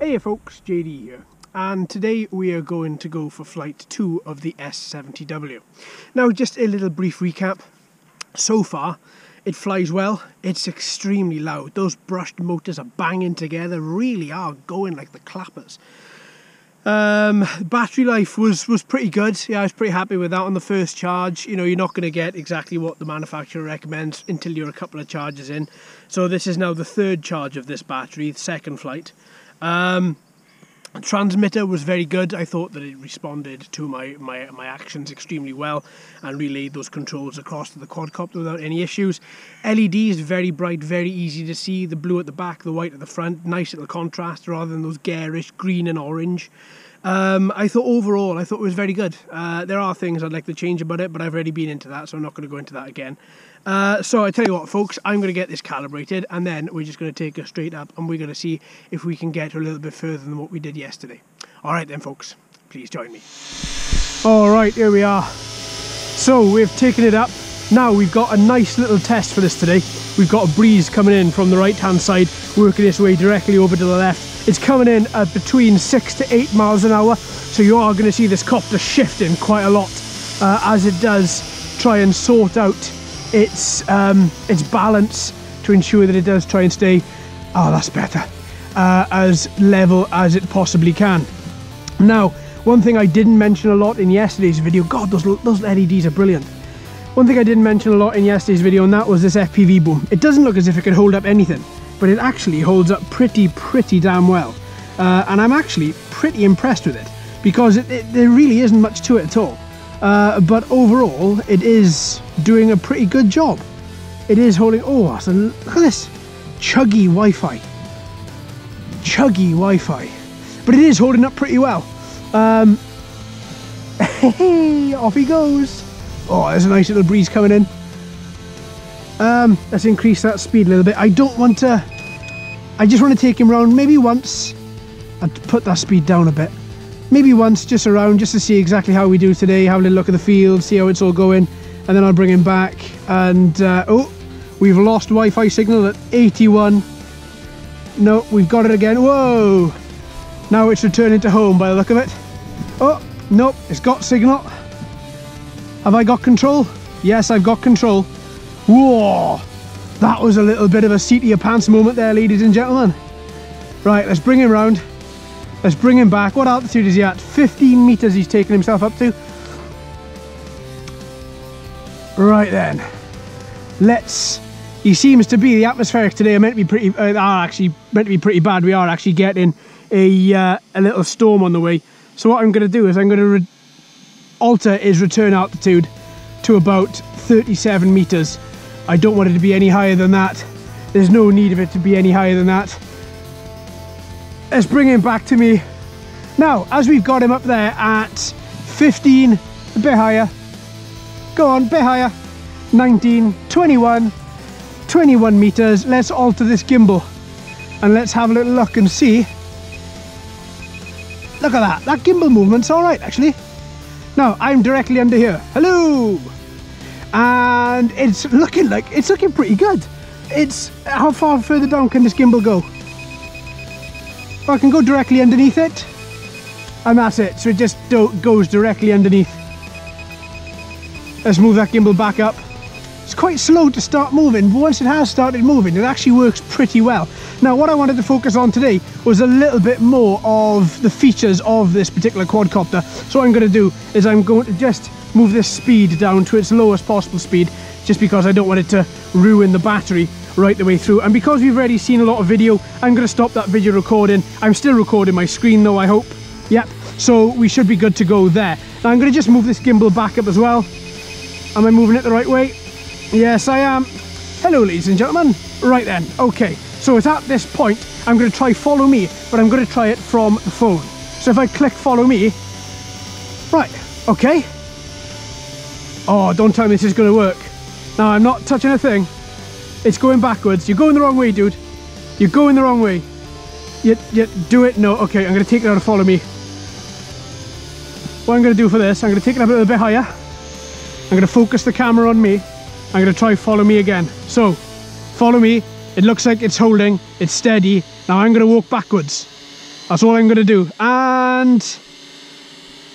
Hey folks, JD here, and today we are going to go for flight 2 of the S70W. Now just a little brief recap. So far it flies well, it's extremely loud, those brushed motors are banging together, really are going like the clappers. Battery life was pretty good. Yeah, I was pretty happy with that on the first charge. You know, you're not going to get exactly what the manufacturer recommends until you're a couple of charges in. So this is now the third charge of this battery, the second flight. Transmitter was very good. I thought that it responded to my actions extremely well and relayed those controls across to the quadcopter without any issues. LEDs, very bright, very easy to see. The blue at the back, the white at the front, nice little contrast rather than those garish green and orange. I thought overall, it was very good. There are things I'd like to change about it, but I've already been into that, so I'm not going to go into that again. So I tell you what folks, I'm going to get this calibrated and then we're just going to take it straight up and we're going to see if we can get a little bit further than what we did yesterday. Alright then folks, please join me. Alright, here we are. So we've taken it up. Now we've got a nice little test for this today. We've got a breeze coming in from the right hand side, working its way directly over to the left. It's coming in at between 6 to 8 miles an hour, so you are going to see this copter shifting quite a lot as it does try and sort out its balance to ensure that it does try and stay, oh that's better, as level as it possibly can. Now, one thing I didn't mention a lot in yesterday's video, God, those LEDs are brilliant. One thing I didn't mention a lot in yesterday's video, and that was this FPV boom. It doesn't look as if it could hold up anything, but it actually holds up pretty damn well. And I'm actually pretty impressed with it, because there really isn't much to it at all. But overall, it is doing a pretty good job. It is holding, oh, so look at this, chuggy Wi-Fi. Chuggy Wi-Fi. But it is holding up pretty well. Hey, off he goes. Oh, there's a nice little breeze coming in. Let's increase that speed a little bit. I just want to take him around maybe once. I'd put that speed down a bit. Maybe once, just around, just to see exactly how we do today, have a little look at the field, see how it's all going, and then I'll bring him back. And, oh, we've lost Wi-Fi signal at 81. No, we've got it again. Whoa! Now it's returning to home by the look of it. Oh, nope, it's got signal. Have I got control? Yes, I've got control. Whoa! That was a little bit of a seat of your pants moment there, ladies and gentlemen. Right, let's bring him round. Let's bring him back. What altitude is he at? 15 meters he's taken himself up to. Right then. He seems to be, the atmospheric today are meant to be pretty, bad. We are actually getting a little storm on the way. So what I'm going to do is I'm going to alter his return altitude to about 37 meters. I don't want it to be any higher than that. There's no need of it to be any higher than that. Let's bring him back to me. Now, as we've got him up there at 15, a bit higher. Go on, a bit higher. 19, 21 meters. Let's alter this gimbal and let's have a little look and see. Look at that. That gimbal movement's all right, actually. Now, I'm directly under here. Hello! And it's looking pretty good. How far further down can this gimbal go? I can go directly underneath it, and that's it. So it just goes directly underneath. Let's move that gimbal back up. It's quite slow to start moving, but once it has started moving, it actually works pretty well. Now, what I wanted to focus on today was a little bit more of the features of this particular quadcopter. So what I'm going to do is I'm going to just move this speed down to its lowest possible speed, just because I don't want it to ruin the battery right the way through. And because we've already seen a lot of video, I'm going to stop that video recording. I'm still recording my screen though, I hope. Yep, so we should be good to go there. Now I'm going to just move this gimbal back up as well. Am I moving it the right way? Yes, I am. Hello, ladies and gentlemen. Right then, okay. So it's at this point, I'm going to try follow me, but I'm going to try it from the phone. So if I click follow me, right, okay. Oh, don't tell me this is going to work. Now, I'm not touching a thing. It's going backwards. You're going the wrong way, dude. You're going the wrong way. You do it. No, okay, I'm going to take it out of follow me. What I'm going to do for this, I'm going to take it up a little bit higher. I'm going to focus the camera on me. I'm going to try follow me again. So, follow me. It looks like it's holding. It's steady. Now I'm going to walk backwards. That's all I'm going to do. And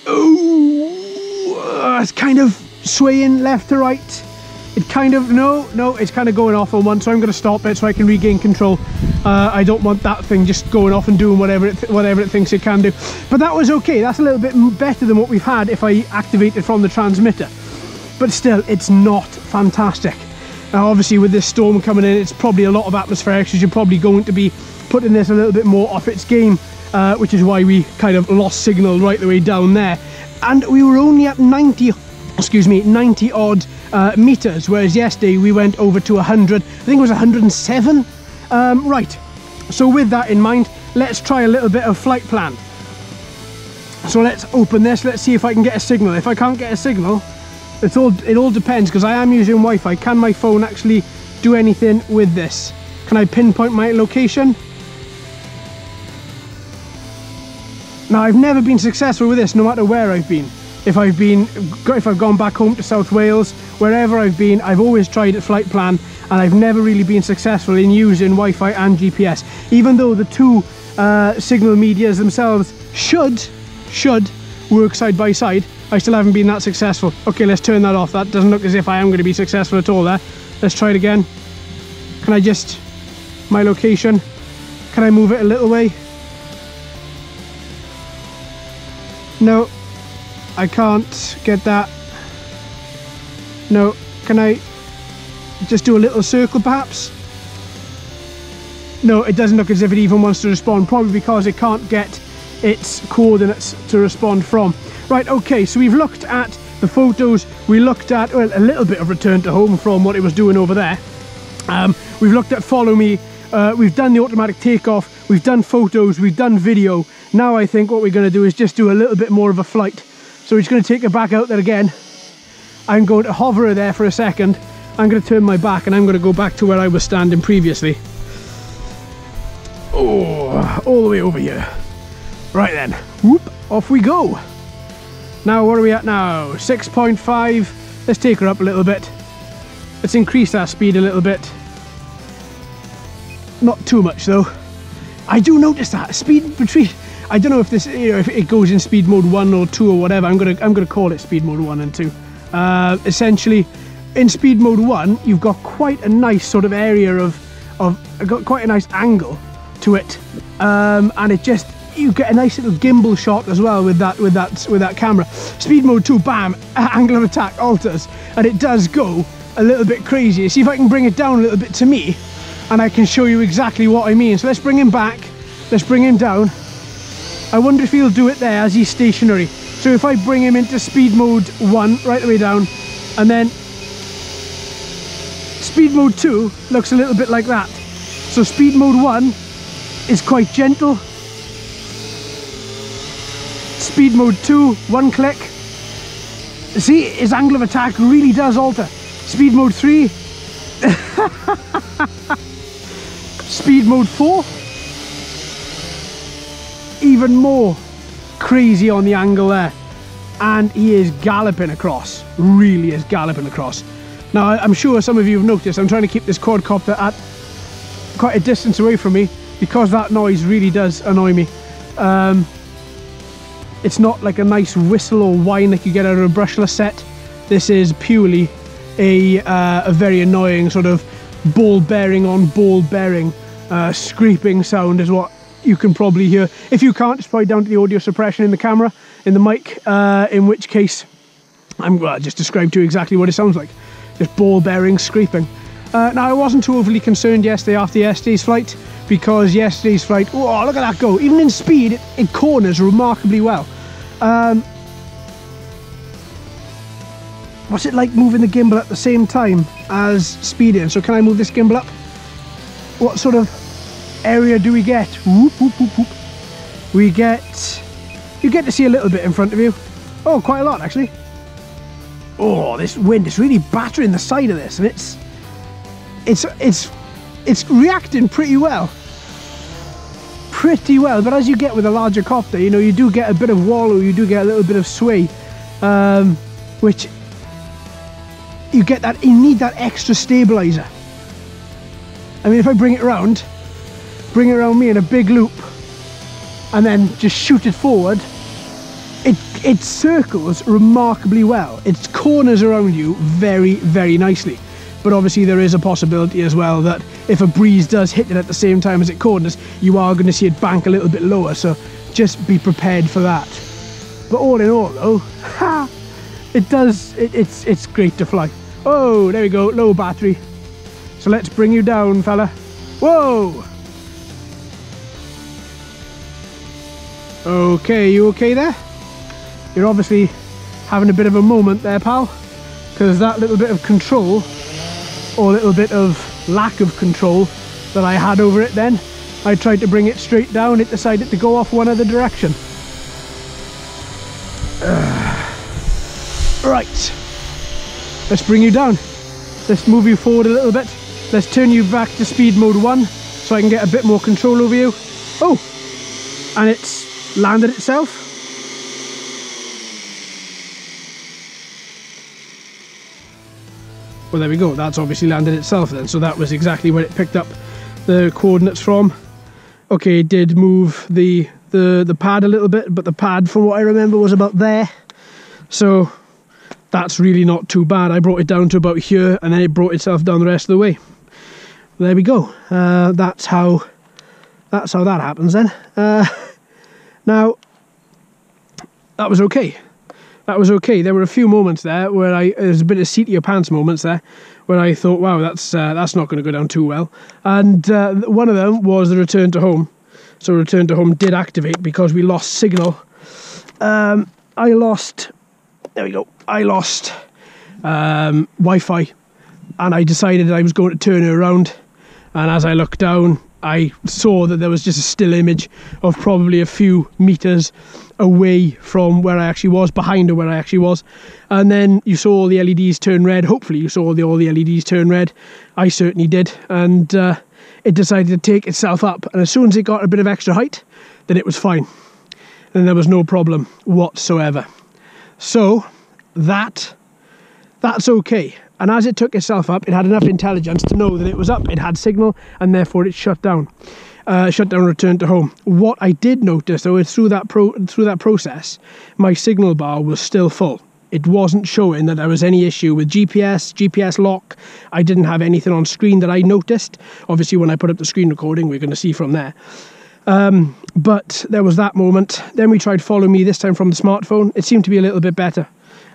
oh, it's kind of swaying left to right. It kind of, no, it's kind of going off on one, so I'm going to stop it so I can regain control. I don't want that thing just going off and doing whatever it thinks it can do. But that was okay. That's a little bit better than what we've had if I activate it from the transmitter. But still, it's not fantastic. Now, obviously, with this storm coming in, it's probably a lot of atmospherics, so you're probably going to be putting this a little bit more off its game, which is why we kind of lost signal right the way down there. And we were only at 90 odd meters, whereas yesterday we went over to 100. I think it was 107. Right, so with that in mind, let's try a little bit of flight plan. So let's open this, let's see if I can get a signal. If I can't get a signal, it all depends, because I am using Wi-Fi. Can my phone actually do anything with this? Can I pinpoint my location? Now, I've never been successful with this, no matter where I've been. If I've gone back home to South Wales, wherever I've been, I've always tried a flight plan, and I've never really been successful in using Wi-Fi and GPS. Even though the two signal medias themselves should work side by side, I still haven't been that successful. Okay, let's turn that off. That doesn't look as if I am going to be successful at all there. Let's try it again. Can I just... my location? Can I move it a little way? No. I can't get that. No. Can I just do a little circle perhaps? No, it doesn't look as if it even wants to respond, probably because it can't get its coordinates to respond from. Right, okay, so we've looked at the photos, we looked at, well, a little bit of return to home from what it was doing over there. We've looked at follow me, we've done the automatic takeoff, we've done photos, we've done video. Now I think what we're going to do is just do a little bit more of a flight. So we're just going to take it back out there again. I'm going to hover her there for a second. I'm going to turn my back and I'm going to go back to where I was standing previously. Oh, all the way over here. Right then, whoop, off we go. Now, what are we at now? 6.5. Let's take her up a little bit. Let's increase that speed a little bit. Not too much though. I do notice that speed between. I don't know if this, if it goes in speed mode 1 or 2 or whatever. I'm gonna call it speed mode 1 and 2. Essentially, in speed mode 1, you've got quite a nice sort of area got quite a nice angle to it, and it just, you get a nice little gimbal shot as well with that camera. Speed mode 2, bam, angle of attack alters, and it does go a little bit crazy. See if I can bring it down a little bit to me, and I can show you exactly what I mean. So let's bring him back, let's bring him down. I wonder if he'll do it there as he's stationary. So if I bring him into speed mode 1 right the way down, and then speed mode 2 looks a little bit like that. So speed mode 1 is quite gentle. Speed mode 2, 1 click. See, his angle of attack really does alter. Speed mode 3. Speed mode 4. Even more crazy on the angle there. And he is galloping across. Really is galloping across. Now, I'm sure some of you have noticed, I'm trying to keep this quadcopter at quite a distance away from me, because that noise really does annoy me. It's not like a nice whistle or whine like you get out of a brushless set. This is purely a very annoying sort of ball bearing on ball bearing scraping sound is what you can probably hear. If you can't, it's probably down to the audio suppression in the camera, in the mic, in which case I just described to you exactly what it sounds like. Just ball bearing scraping. Now, I wasn't too overly concerned yesterday after yesterday's flight, because yesterday's flight, oh, look at that go. Even in speed, it corners remarkably well. What's it like moving the gimbal at the same time as speeding? So can I move this gimbal up? What sort of area do we get? Whoop, whoop, whoop, whoop. You get to see a little bit in front of you. Oh, quite a lot actually. Oh, this wind is really battering the side of this, and it's reacting pretty well. But as you get with a larger copter, you know, you do get a bit of wallow, you do get a little bit of sway, which you need that extra stabilizer. I mean, if I bring it around me in a big loop, and then just shoot it forward, it circles remarkably well. It corners around you very, very nicely. But obviously there is a possibility as well that if a breeze does hit it at the same time as it corners, you are going to see it bank a little bit lower, so just be prepared for that. But all in all though, it's great to fly. Oh, there we go, low battery. So let's bring you down, fella. Whoa! Okay, you okay there? You're obviously having a bit of a moment there, pal, because that little bit of control, or little bit of lack of control that I had over it then, I tried to bring it straight down, it decided to go off one other direction. Right, let's bring you down. Let's move you forward a little bit. Let's turn you back to speed mode 1 so I can get a bit more control over you. Oh, and it's landed itself. Well, there we go, that's obviously landed itself then, so that was exactly where it picked up the coordinates from. Okay, it did move the pad a little bit, but the pad, from what I remember, was about there. So that's really not too bad. I brought it down to about here, and then it brought itself down the rest of the way. There we go. That's how that happens then. Now, that was okay. That was okay. There were a few moments there where there's a bit of seat of your pants moments there where I thought, wow, that's not going to go down too well. And one of them was the return to home. So return to home did activate because we lost signal. There we go. I lost Wi-Fi, and I decided I was going to turn it around. And as I looked down, I saw that there was just a still image of probably a few meters away from where I actually was, behind where I actually was. And then you saw all the LEDs turn red. Hopefully you saw all the LEDs turn red. I certainly did. And it decided to take itself up. And as soon as it got a bit of extra height, then it was fine. And there was no problem whatsoever. So that's okay. And as it took itself up, it had enough intelligence to know that it was up. It had signal, and therefore it shut down. Returned to home. What I did notice though is through that process, my signal bar was still full. It wasn't showing that there was any issue with GPS lock. I didn't have anything on screen that I noticed. Obviously, when I put up the screen recording, we're going to see from there. But there was that moment. Then we tried Follow Me, this time from the smartphone. It seemed to be a little bit better.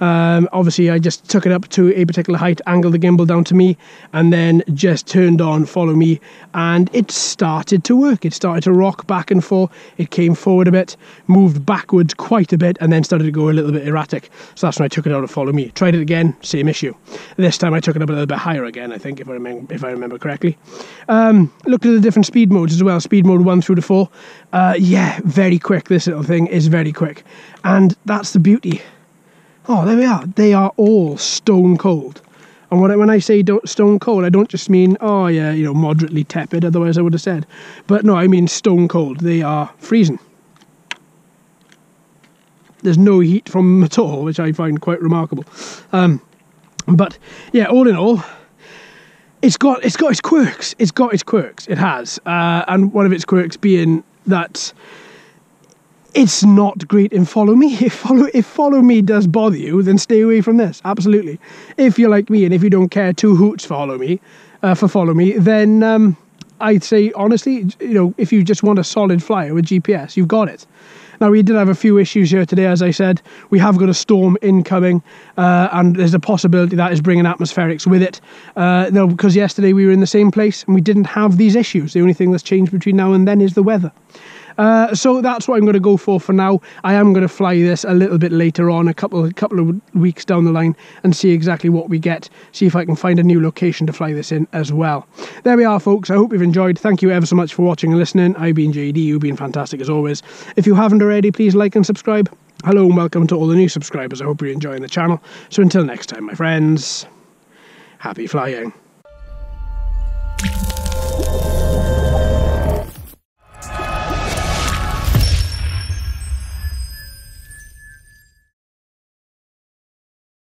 Obviously I just took it up to a particular height, angled the gimbal down to me, and then just turned on Follow Me, and it started to work. It started to rock back and forth. It came forward a bit, moved backwards quite a bit, and then started to go a little bit erratic. So that's when I took it out of Follow Me. Tried it again, same issue. This time I took it up a little bit higher again, I think, if I remember correctly. Looked at the different speed modes as well, speed mode 1 through to 4. Yeah, very quick. This little thing is very quick, and that's the beauty. Oh, there we are. They are all stone cold. And when I say stone cold, I don't just mean, oh yeah, moderately tepid, otherwise I would have said. But no, I mean stone cold. They are freezing. There's no heat from them at all, which I find quite remarkable. But yeah, all in all, it's got its quirks. It's got its quirks. It has. And one of its quirks being that it's not great in Follow Me. If Follow Me does bother you, then stay away from this. Absolutely. If you're like me and if you don't care two hoots for Follow Me, then I'd say honestly, if you just want a solid flyer with GPS, you've got it. Now, we did have a few issues here today, as I said. We have got a storm incoming, and there's a possibility that is bringing atmospherics with it. No, because yesterday we were in the same place and we didn't have these issues. The only thing that's changed between now and then is the weather. So that's what I'm going to go for now. I am going to fly this a little bit later on, a couple of weeks down the line, and see exactly what we get. See if I can find a new location to fly this in as well. There we are, folks. I hope you've enjoyed. Thank you ever so much for watching and listening. I've been JD. You've been fantastic as always. If you haven't already, please like and subscribe. Hello and welcome to all the new subscribers. I hope you're enjoying the channel. So until next time, my friends, happy flying.